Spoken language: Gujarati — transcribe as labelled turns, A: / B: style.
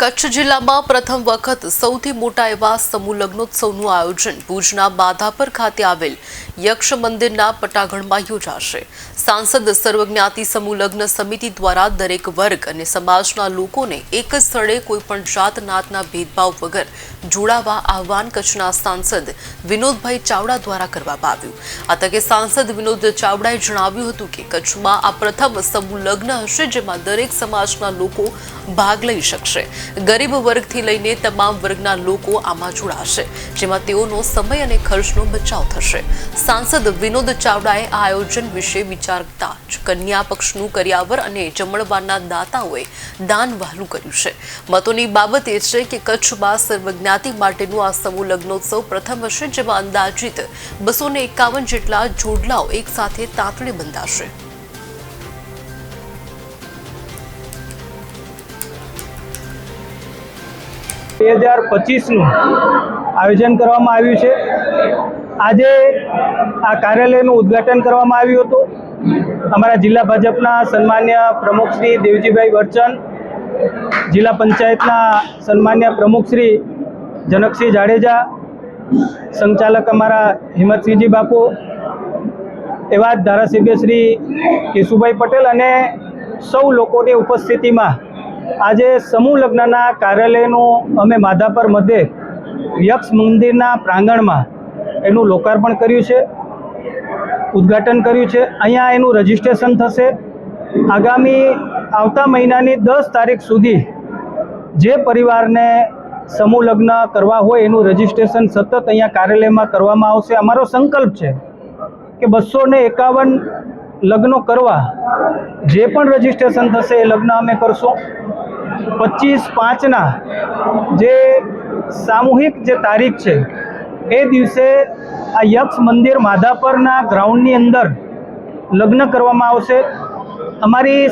A: કચ્છ જિલ્લામાં પ્રથમ વખત સૌથી મોટા એવા સમૂહ લગ્નોત્સવનું આયોજન ભુજના માધાપર ખાતે આવેલ યક્ષ મંદિરના પટાગણમાં યોજાશે। સાંસદ સર્વજ્ઞાતિ સમૂહ લગ્ન સમિતિ દ્વારા દરેક વર્ગ અને સમાજના લોકોને એક જ સ્થળે કોઈપણ જાત નાતના ભેદભાવ વગર જોડાવા આહવાન કચ્છના સાંસદ વિનોદભાઈ ચાવડા દ્વારા કરવામાં આવ્યું। આ તકે સાંસદ વિનોદ ચાવડાએ જણાવ્યું હતું કે કચ્છમાં આ પ્રથમ સમૂહ લગ્ન હશે જેમાં દરેક સમાજના લોકો ભાગ લઈ શકશે। ગરીબ વર્ગથી લઈને તમામ વર્ગના લોકો આમાં જોડાશે જેમાં તેઓનો સમય અને ખર્ચનો બચાવ થશે। સાંસદ વિનોદ ચાવડાએ આ આયોજન વિશે વિચારતા જ કન્યા પક્ષનું કરિયાવર અને જમણવારના દાતાઓએ દાન વહાલું કર્યું છે। મતોની બાબત એ છે કે કચ્છમાં સર્વજ્ઞાતિ માટેનું આ સમૂહ લગ્નોત્સવ પ્રથમ હશે જેમાં અંદાજિત 251 જેટલા જોડલાઓ એક સાથે તાંતણે બંધાશે।
B: 2025નું આયોજન કરવામાં આવ્યું છે। આજે આ કાર્યાલયનું ઉદ્ઘાટન કરવામાં આવ્યું હતું। અમારા જિલ્લા ભાજપના સન્માન્ય પ્રમુખ શ્રી દેવજીભાઈ વરચન, જિલ્લા પંચાયતના સન્માન્ય પ્રમુખ શ્રી જનકસિંહ જાડેજા, સંચાલક અમારા હિંમતસિંહજી બાપુ, એવા જ ધારાસભ્ય શ્રી કેશુભાઈ પટેલ અને સૌ લોકોની ઉપસ્થિતિમાં આજે સમૂહ લગ્નના કાર્યાલયનું અમે માધાપર મધ્યે યક્ષ મંદિરના પ્રાંગણમાં એનું લોકાર્પણ કર્યું છે, ઉદ્ઘાટન કર્યું છે। અહીંયા એનું રજિસ્ટ્રેશન થશે। આગામી આવતા મહિનાની 10 તારીખ સુધી જે પરિવારને સમૂહ લગ્ન કરવા હોય એનું રજિસ્ટ્રેશન સતત અહીંયા કાર્યાલયમાં કરવામાં આવશે। અમારો સંકલ્પ છે કે 251 લગ્નો કરવા જે પણ રજિસ્ટ્રેશન થશે એ લગ્ન અમે કરશું। 25/5ના જે સામૂહિક જે તારીખ છે એ દિવસે આ યક્ષ મંદિર માધાપરના ગ્રાઉન્ડની અંદર લગ્ન કરવામાં આવશે। અમારી